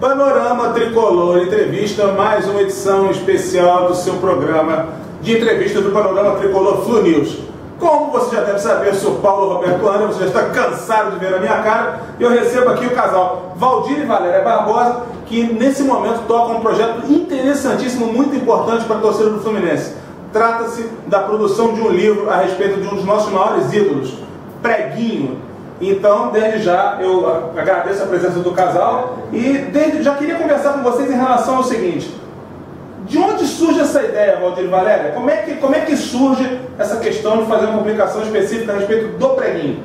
Panorama Tricolor Entrevista, mais uma edição especial do seu programa de entrevista do Panorama Tricolor Flu News. Como você já deve saber, eu sou Paulo Roberto Ana, você já está cansado de ver a minha cara, e eu recebo aqui o casal Valdir e Valéria Barbosa, que nesse momento tocam um projeto interessantíssimo, muito importante para a torcida do Fluminense. Trata-se da produção de um livro a respeito de um dos nossos maiores ídolos, Preguinho. Então, desde já, eu agradeço a presença do casal e já queria conversar com vocês em relação ao seguinte: de onde surge essa ideia, Valdir e Valéria? Como é que surge essa questão de fazer uma publicação específica a respeito do Preguinho?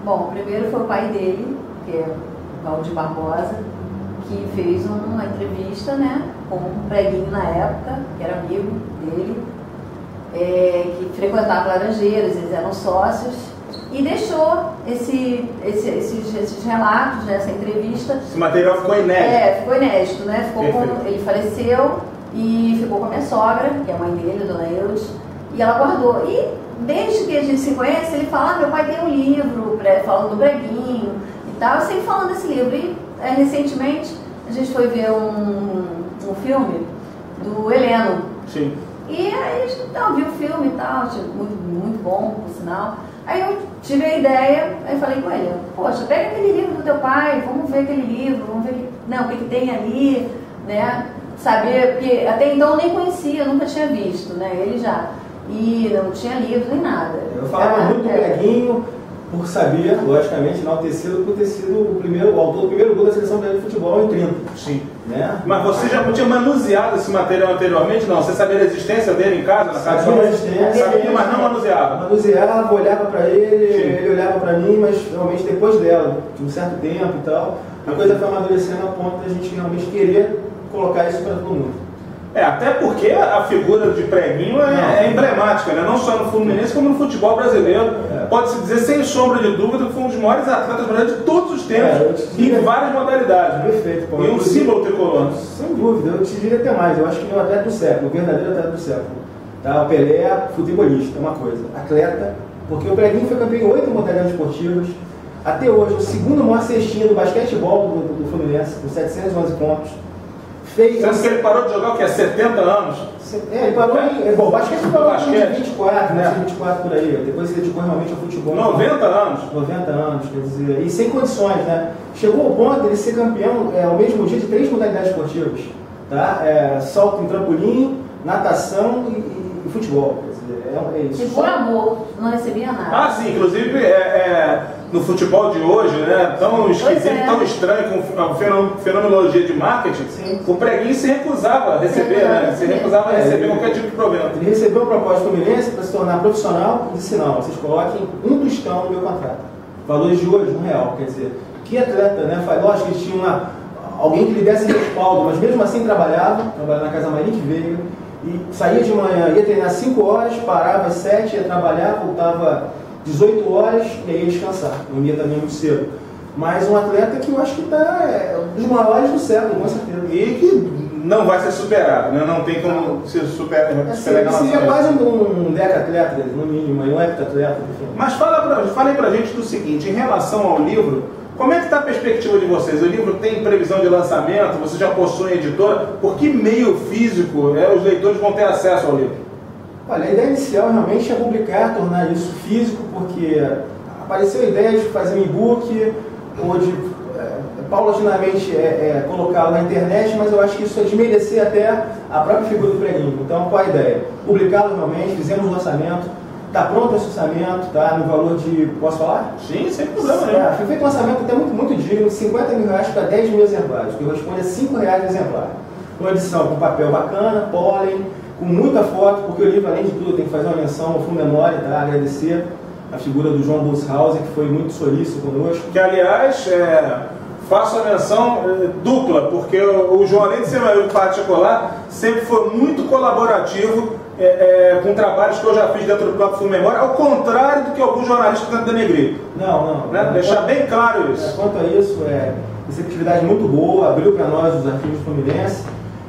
Bom, primeiro foi o pai dele, que é o Valdir Barbosa, que fez uma entrevista, né, com o Preguinho na época, que era amigo dele, que frequentava Laranjeiras, eles eram sócios, e deixou esses relatos, né, essa entrevista. Esse material ficou inédito. Ficou inédito, né? Ele faleceu e ficou com a minha sogra, que é a mãe dele, Dona Eudes, e ela guardou. E desde que a gente se conhece, ele fala: meu pai tem um livro falando do Preguinho e tal, eu sempre falando desse livro. E recentemente a gente foi ver um filme do Heleno. Sim. E aí a gente viu o filme e tal, muito bom, por sinal. Aí eu tive a ideia, aí falei com ele: poxa, pega aquele livro do teu pai, vamos ver aquele livro, vamos ver o que tem ali, né? Saber, porque até então eu nem conhecia, eu nunca tinha visto, né? Ele já. E não tinha lido nem nada. Eu falava muito do Preguinho, por saber, logicamente, enaltecido por ter sido o autor do primeiro gol da seleção brasileira de futebol em 30. Sim. Né? Mas você já tinha manuseado esse material anteriormente? Não? Você sabia da existência dele em casa? Sabia da existência. Sabia, mas não manuseava? Manuseava, olhava para ele, ele olhava para mim, mas realmente depois dela, de um certo tempo e tal, a coisa foi amadurecendo a ponto de a gente realmente querer colocar isso para todo mundo. Até porque a figura de Preguinho é emblemática, né? Não só no Fluminense, como no futebol brasileiro. Pode-se dizer, sem sombra de dúvida, que foi um dos maiores atletas brasileiros de todos os tempos, em várias modalidades. Perfeito, Paulo. E um símbolo tricolor. Sem dúvida, eu te diria até mais. Eu acho que ele é o atleta do século, o verdadeiro atleta do século. Tá? O Pelé, futebolista, é uma coisa. Atleta, porque o Preguinho foi campeão em 8 modalidades esportivas. Até hoje, o segundo maior cestinha do basquetebol do Fluminense, com 711 pontos. Sendo que ele parou de jogar o que? Há 70 anos? Ele parou em... Bom, basquete ele parou em 24, né? 24 por aí. Depois ele dedicou realmente ao futebol. 90 anos? 90 anos, quer dizer... E sem condições, né? Chegou ao ponto de ele ser campeão ao mesmo dia de 3 modalidades esportivas. Tá? Salto em trampolim, natação e futebol. Quer dizer, é isso. E por amor, não recebia nada. Sim, inclusive no futebol de hoje, né, tão esquisito, tão estranho, com fenomenologia de marketing, sim, o Preguinho se recusava a receber, né? Se recusava a receber qualquer tipo de problema. Ele recebeu uma proposta do Fluminense para se tornar profissional e disse: não, vocês coloquem um tostão no meu contrato. Valores de hoje, R$1, quer dizer, que atleta, né? Lógico que tinha alguém que lhe desse respaldo, mas mesmo assim trabalhava na Casa Marinho Veiga, e saía de manhã, ia treinar 5 horas, parava às 7, ia trabalhar, voltava 18 horas e aí ia descansar. Não ia também muito cedo. Mas um atleta que eu acho que está um dos maiores do século, com certeza. E que não vai ser superado, né? Não tem como ser superado. Seria quase um deca-atleta, no mínimo, um heptatleta. Mas falem pra gente do seguinte: em relação ao livro, como é que está a perspectiva de vocês? O livro tem previsão de lançamento? Você já possui editora? Por que meio físico os leitores vão ter acesso ao livro? Olha, a ideia inicial realmente é publicar, tornar isso físico, porque apareceu a ideia de fazer um e-book, ou de paulatinamente colocá-lo na internet, mas eu acho que isso é desmerecer até a própria figura do Preguinho. Então, qual a ideia? Publicá-lo realmente, fizemos o lançamento, está pronto esse orçamento, tá no valor de... Posso falar? Sim, sem problema nenhum. Foi feito um lançamento até muito digno, de R$50 mil para 10 mil exemplares, que corresponde a R$5 exemplar. Uma edição com papel bacana, pólen, com muita foto, porque o livro, além de tudo, tem que fazer uma menção ao Fundo Memória, tá? Agradecer a figura do João Bolshausen, que foi muito solícito conosco. Que, aliás, faço a menção dupla, porque o João, além de ser meu particular, sempre foi muito colaborativo com trabalhos que eu já fiz dentro do próprio Fundo Memória, ao contrário do que alguns jornalistas tentam denegrir. Não. Né? Deixar bem claro isso. Quanto a isso, receptividade muito boa, abriu para nós os arquivos do Fluminense.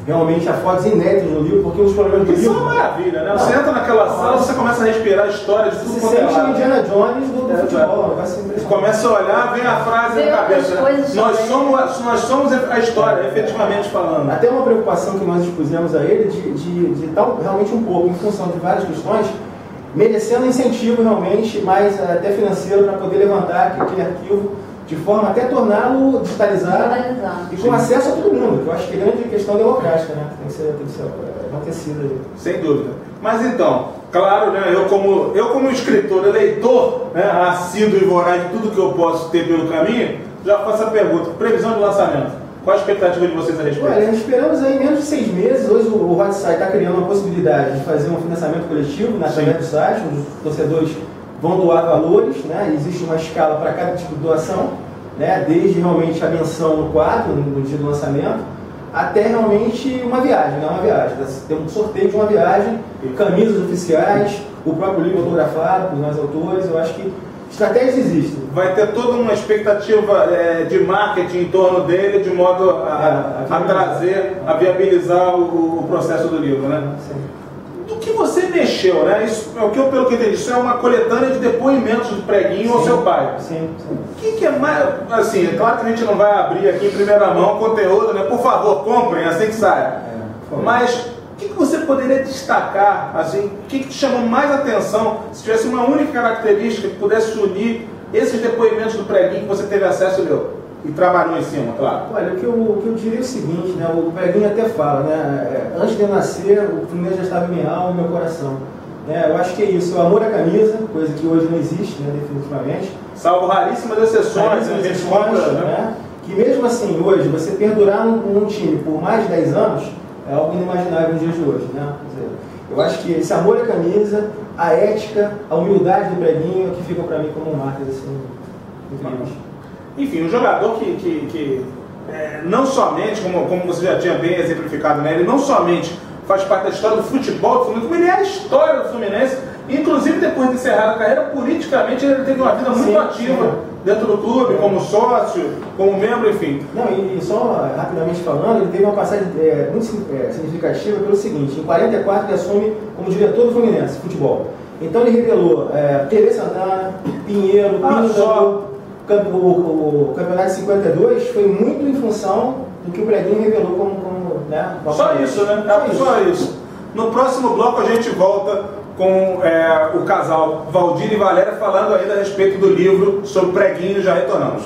realmente há fotos inéditas no livro, porque os problemas do Isso é livro... uma maravilha, né? Você entra naquela sala, você começa a respirar a história de tudo Você quanto é sente o lado. Indiana Jones do futebol, vai ser impressionante. Começa a olhar, vem a frase na cabeça. Nós somos a história, efetivamente falando. Até uma preocupação que nós expusemos a ele de tal, realmente um pouco, em função de várias questões, merecendo incentivo realmente, mais até financeiro, para poder levantar aquele arquivo de forma até torná-lo digitalizado e com acesso a todo mundo, que eu acho que é grande questão democrática, né? Tem que ser acontecida aí. Sem dúvida. Mas então, claro, né, eu como escritor, leitor, né, assíduo e voraz de tudo que eu posso ter pelo caminho, já faço a pergunta: previsão de lançamento. Qual a expectativa de vocês a respeito? Olha, esperamos aí menos de 6 meses. Hoje o Hotsite está criando uma possibilidade de fazer um financiamento coletivo através do site, onde os torcedores vão doar valores, né? Existe uma escala para cada tipo de doação, né? Desde realmente a menção no quadro, no dia do lançamento, até realmente uma viagem, né? Uma viagem. Tem um sorteio de uma viagem, camisas oficiais, o próprio livro autografado por nós autores. Eu acho que estratégias existem. Vai ter toda uma expectativa de marketing em torno dele, de modo a viabilizar o processo do livro, né? Sim. Do que você mexeu, né? Isso é o que eu, pelo que entendi, isso é uma coletânea de depoimentos do Preguinho ao seu pai. Sim. O que é mais, assim, é claro que a gente não vai abrir aqui em primeira mão o conteúdo, né? Por favor, comprem assim que sai. Mas o que você poderia destacar, assim, o que te chamou mais atenção, se tivesse uma única característica que pudesse unir esses depoimentos do Preguinho que você teve acesso e trabalhou em cima, claro? Olha, o que eu diria é o seguinte, né? O Preguinho até fala, né? Antes de eu nascer, o Fluminense já estava em minha alma e meu coração. Né? Eu acho que é isso, o amor à camisa, coisa que hoje não existe, né? Definitivamente. Salvo raríssimas exceções, né? Que mesmo assim, hoje, você perdurar num time por mais de 10 anos, é algo inimaginável nos dias de hoje, né? Quer dizer, eu acho que esse amor à camisa, a ética, a humildade do Preguinho, que ficam para mim como marcas assim, incríveis. Enfim, um jogador que não somente, como você já tinha bem exemplificado, né? Ele não somente faz parte da história do futebol do Fluminense, como ele é a história do Fluminense. Inclusive, depois de encerrar a carreira, politicamente ele teve uma vida muito ativa dentro do clube, como sócio, como membro, enfim. Não, e só rapidamente falando, ele teve uma passagem muito significativa pelo seguinte: em 44 ele assume como diretor do Fluminense Futebol. Então ele revelou TV Santana, Pinheiro, o campeonato de 52 foi muito em função do que o Preguinho revelou como né? Só isso, né? Só isso. No próximo bloco a gente volta com o casal Valdir e Valéria falando ainda a respeito do livro sobre Preguinho. Já retornamos.